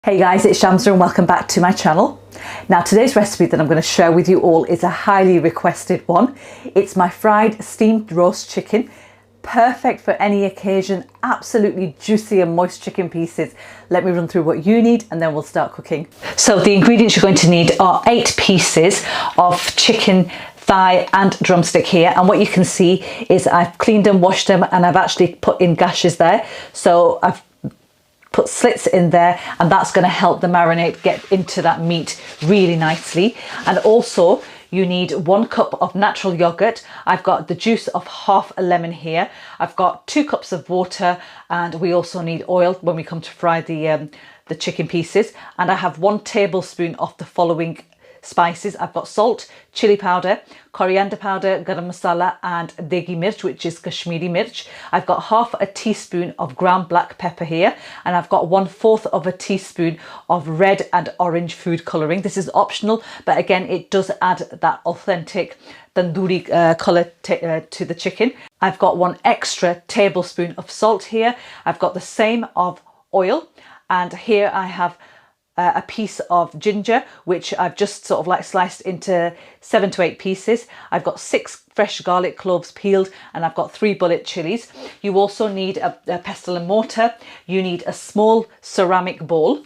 Hey guys, it's Shamsa and welcome back to my channel. Now today's recipe that I'm going to share with you all is a highly requested one. It's my fried steamed roast chicken. Perfect for any occasion, absolutely juicy and moist chicken pieces. Let me run through what you need and then we'll start cooking. So the ingredients you're going to need are 8 pieces of chicken thigh and drumstick here, and what you can see is I've cleaned them, washed them, and I've actually put in gashes there. So I've put slits in there, and that's going to help the marinade get into that meat really nicely. And also you need 1 cup of natural yogurt. I've got the juice of half a lemon here. I've got 2 cups of water, and we also need oil when we come to fry the chicken pieces. And I have 1 tablespoon of the following spices. I've got salt, chili powder, coriander powder, garam masala, and degi mirch, which is Kashmiri mirch. I've got half a teaspoon of ground black pepper here, and I've got 1/4 of a teaspoon of red and orange food colouring. This is optional, but again, it does add that authentic tandoori colour to the chicken. I've got 1 extra tablespoon of salt here. I've got the same of oil, and here I have a piece of ginger, which I've just sort of like sliced into 7 to 8 pieces. I've got 6 fresh garlic cloves peeled, and I've got 3 bullet chilies. You also need a pestle and mortar. You need a small ceramic bowl,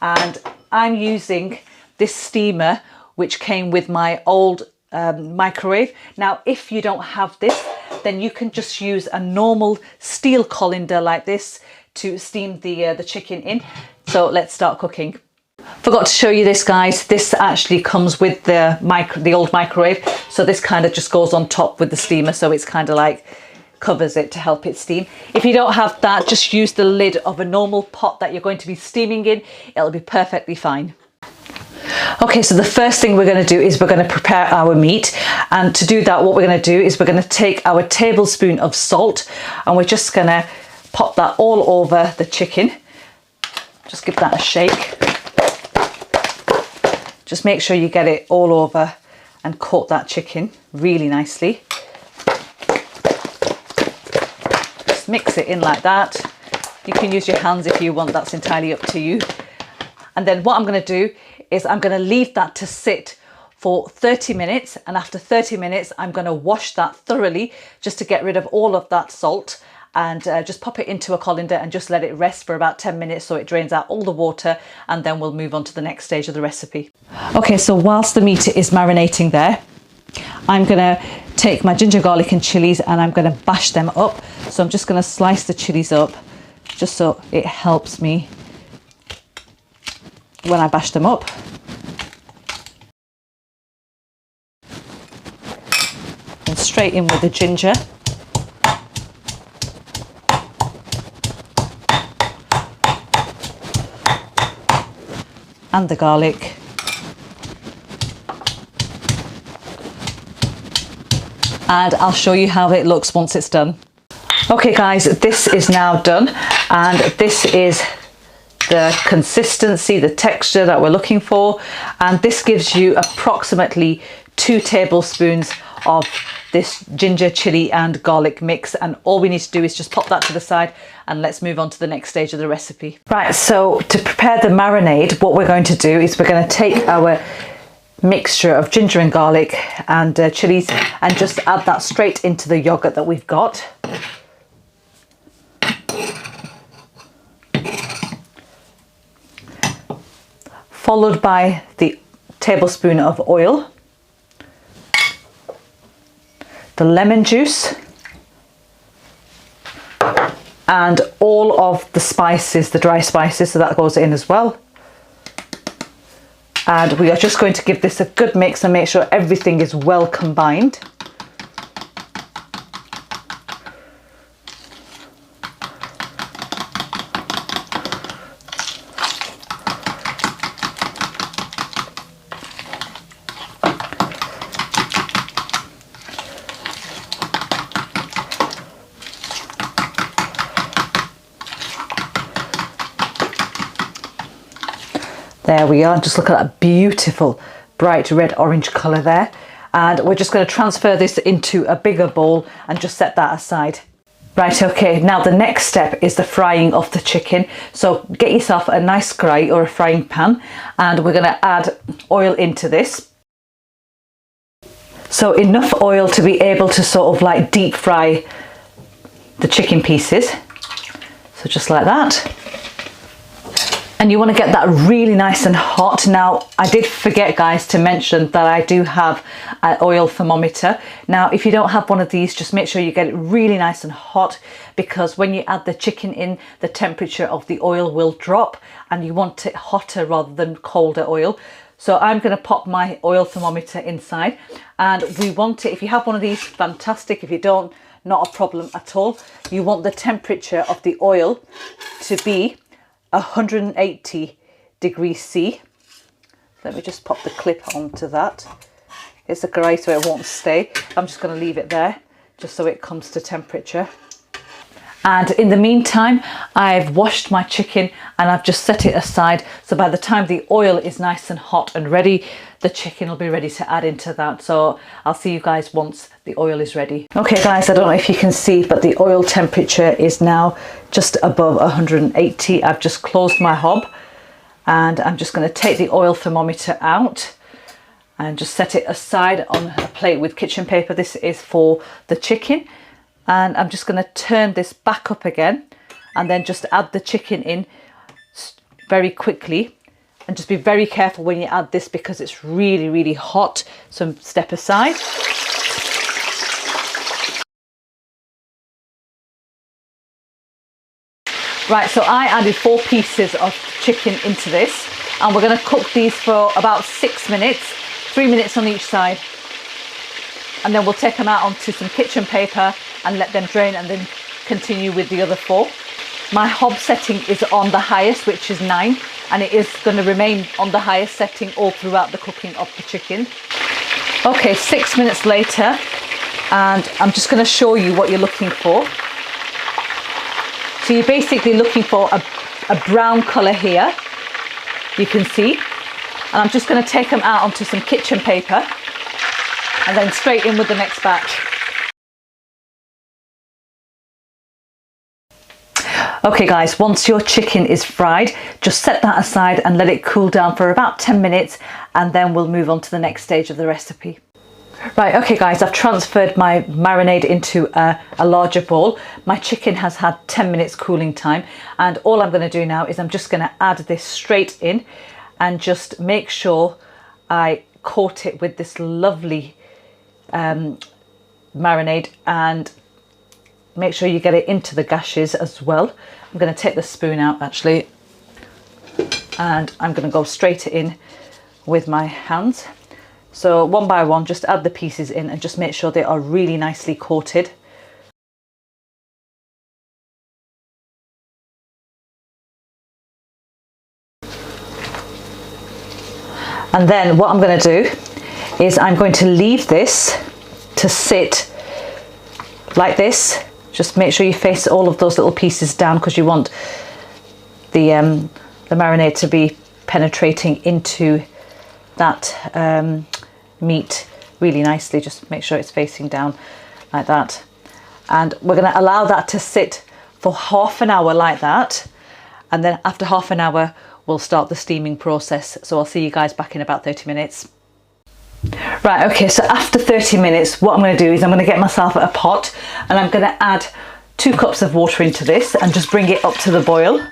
and I'm using this steamer which came with my old microwave. Now if you don't have this, then you can just use a normal steel colander like this to steam the chicken in. So let's start cooking. Forgot to show you this, guys. This actually comes with the old microwave, so this kind of just goes on top with the steamer, so it's kind of like covers it to help it steam. If you don't have that, just use the lid of a normal pot that you're going to be steaming in. It'll be perfectly fine. Okay, so the first thing we're going to do is we're going to prepare our meat, and to do that, what we're going to do is we're going to take our tablespoon of salt, and we're just going to pop that all over the chicken. Just give that a shake. Just make sure you get it all over and coat that chicken really nicely. Just mix it in like that. You can use your hands if you want, that's entirely up to you. And then what I'm going to do is I'm going to leave that to sit for 30 minutes, and after 30 minutes I'm going to wash that thoroughly just to get rid of all of that salt, and just pop it into a colander and just let it rest for about 10 minutes so it drains out all the water, and then we'll move on to the next stage of the recipe. Okay, so whilst the meat is marinating there, I'm gonna take my ginger, garlic and chilies, and I'm gonna bash them up. So I'm just gonna slice the chilies up just so it helps me when I bash them up. And straight in with the ginger. And the garlic. And I'll show you how it looks once it's done. Okay guys, this is now done, and this is the consistency, the texture that we're looking for, and this gives you approximately 2 tablespoons of this ginger, chili and garlic mix, and all we need to do is just pop that to the side, and let's move on to the next stage of the recipe. Right, so to prepare the marinade, what we're going to do is we're going to take our mixture of ginger and garlic and chilies and just add that straight into the yogurt that we've got. Followed by the tablespoon of oil, the lemon juice, and all of the spices, the dry spices, so that goes in as well. And we are just going to give this a good mix and make sure everything is well combined. There we are, just look at that beautiful bright red orange colour there. And we're just going to transfer this into a bigger bowl and just set that aside. Right, okay, now the next step is the frying of the chicken. So get yourself a nice krai or a frying pan, and we're going to add oil into this. So enough oil to be able to sort of like deep fry the chicken pieces. So just like that. And you want to get that really nice and hot. Now, I did forget, guys, to mention that I do have an oil thermometer. Now, if you don't have one of these, just make sure you get it really nice and hot, because when you add the chicken in, the temperature of the oil will drop, and you want it hotter rather than colder oil. So I'm going to pop my oil thermometer inside, and we want it, if you have one of these, fantastic. If you don't, not a problem at all. You want the temperature of the oil to be 180 degrees C. Let me just pop the clip onto that. It's a krai so it won't stay. I'm just going to leave it there just so it comes to temperature. And in the meantime, I've washed my chicken and I've just set it aside. So by the time the oil is nice and hot and ready, the chicken will be ready to add into that. So I'll see you guys once the oil is ready. Okay guys, I don't know if you can see, but the oil temperature is now just above 180. I've just closed my hob and I'm just going to take the oil thermometer out and just set it aside on a plate with kitchen paper. This is for the chicken. And I'm just going to turn this back up again and then just add the chicken in very quickly, and just be very careful when you add this because it's really, really hot. So step aside. Right, so I added 4 pieces of chicken into this, and we're going to cook these for about 6 minutes, 3 minutes on each side. And then we'll take them out onto some kitchen paper and let them drain, and then continue with the other 4. My hob setting is on the highest, which is 9, and it is going to remain on the highest setting all throughout the cooking of the chicken. Okay, 6 minutes later, and I'm just going to show you what you're looking for. So you're basically looking for a brown colour here, you can see. And I'm just going to take them out onto some kitchen paper and then straight in with the next batch. Okay guys, once your chicken is fried, just set that aside and let it cool down for about 10 minutes, and then we'll move on to the next stage of the recipe. Right, okay guys, I've transferred my marinade into a larger bowl. My chicken has had 10 minutes cooling time, and all I'm going to do now is I'm just going to add this straight in and just make sure I coat it with this lovely marinade, and make sure you get it into the gashes as well. I'm going to take the spoon out actually, and I'm going to go straight in with my hands. So one by one, just add the pieces in and just make sure they are really nicely coated. And then what I'm going to do is I'm going to leave this to sit like this. Just make sure you face all of those little pieces down, because you want the marinade to be penetrating into that meat really nicely. Just make sure it's facing down like that. And we're going to allow that to sit for half an hour like that. And then after half an hour, we'll start the steaming process. So I'll see you guys back in about 30 minutes. Right, okay, so after 30 minutes, what I'm going to do is I'm going to get myself a pot, and I'm going to add 2 cups of water into this and just bring it up to the boil.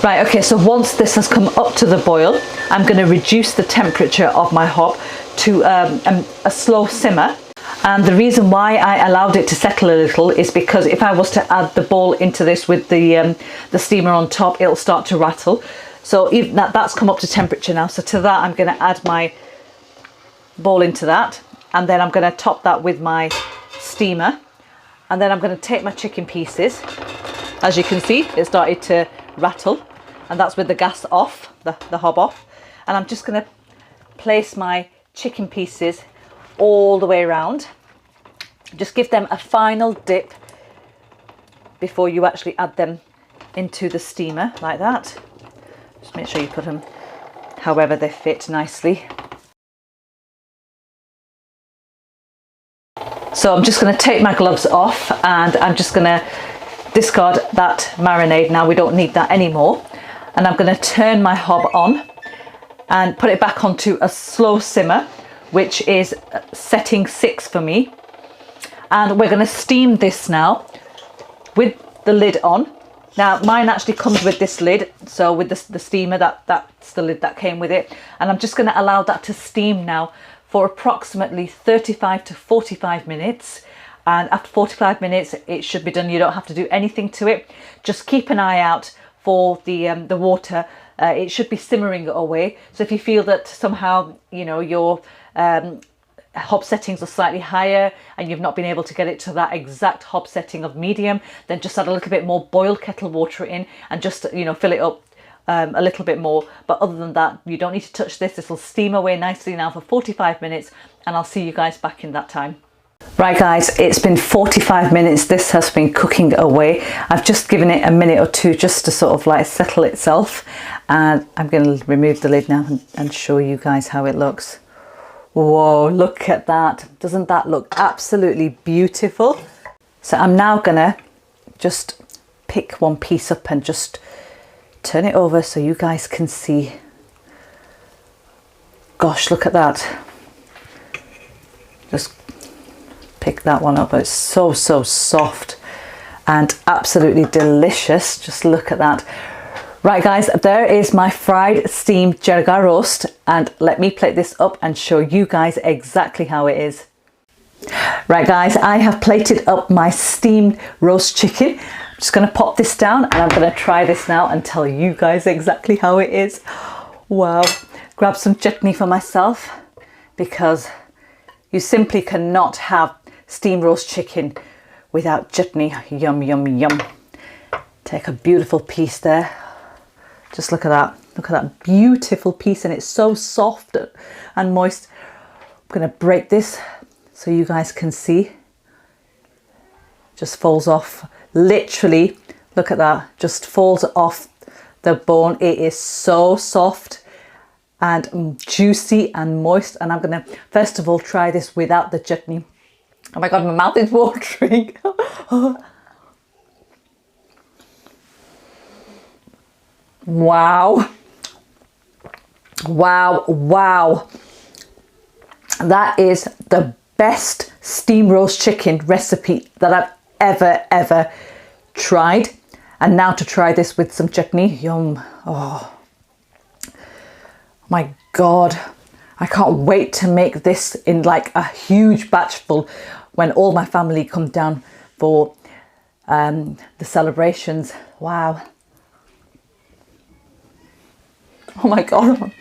Right, okay, so once this has come up to the boil, I'm going to reduce the temperature of my hob to a slow simmer. And the reason why I allowed it to settle a little is because if I was to add the bowl into this with the steamer on top, it'll start to rattle. So even that's come up to temperature now. So to that, I'm going to add my bowl into that, and then I'm going to top that with my steamer, and then I'm going to take my chicken pieces. As you can see, it started to rattle, and that's with the gas off, the hob off, and I'm just going to place my chicken pieces all the way around. Just give them a final dip before you actually add them into the steamer like that. Just make sure you put them however they fit nicely. So I'm just going to take my gloves off, and I'm just going to discard that marinade now. We don't need that anymore. And I'm going to turn my hob on and put it back onto a slow simmer, which is setting 6 for me. And we're going to steam this now with the lid on. Now mine actually comes with this lid, so with the steamer, that's the lid that came with it. And I'm just going to allow that to steam now for approximately 35 to 45 minutes. And after 45 minutes, it should be done. You don't have to do anything to it. Just keep an eye out for the water. It should be simmering away. So if you feel that somehow, you know, your hob settings are slightly higher and you've not been able to get it to that exact hob setting of medium, then just add a little bit more boiled kettle water in and just, you know, fill it up a little bit more. But other than that, you don't need to touch this. This will steam away nicely now for 45 minutes, and I'll see you guys back in that time. Right guys, it's been 45 minutes. This has been cooking away. I've just given it a minute or two just to sort of like settle itself, and I'm going to remove the lid now and show you guys how it looks. Whoa, look at that. Doesn't that look absolutely beautiful? So I'm now going to just pick one piece up and just turn it over so you guys can see. Gosh, look at that. Just pick that one up. It's so soft and absolutely delicious. Just look at that. Right guys, there is my fried steamed jargar roast, and let me plate this up and show you guys exactly how it is. Right guys, I have plated up my steamed roast chicken. I'm just going to pop this down and I'm going to try this now and tell you guys exactly how it is. Wow. Grab some chutney for myself, because you simply cannot have steamed roast chicken without chutney. Yum, yum, yum. Take a beautiful piece there. Just look at that. Look at that beautiful piece, and it's so soft and moist. I'm going to break this so you guys can see. Just falls off. Literally, look at that. Just falls off the bone. It is so soft and juicy and moist. And I'm going to first of all try this without the chutney. Oh my god, my mouth is watering. Wow. Wow, wow. That is the best steamed roast chicken recipe that I've ever tried. And now to try this with some chutney. Yum. Oh my god. I can't wait to make this in like a huge batch full when all my family come down for the celebrations. Wow. Oh my god.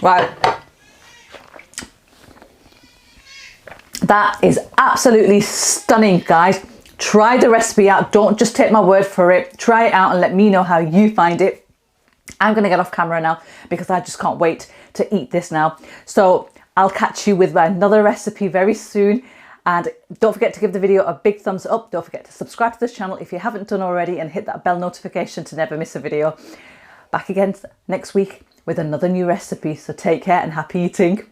Right. That is absolutely stunning, guys. Try the recipe out. Don't just take my word for it. Try it out and let me know how you find it. I'm going to get off camera now because I just can't wait to eat this now. So I'll catch you with another recipe very soon. And don't forget to give the video a big thumbs up. Don't forget to subscribe to this channel if you haven't done already, and hit that bell notification to never miss a video. Back again next week with another new recipe. So take care and happy eating.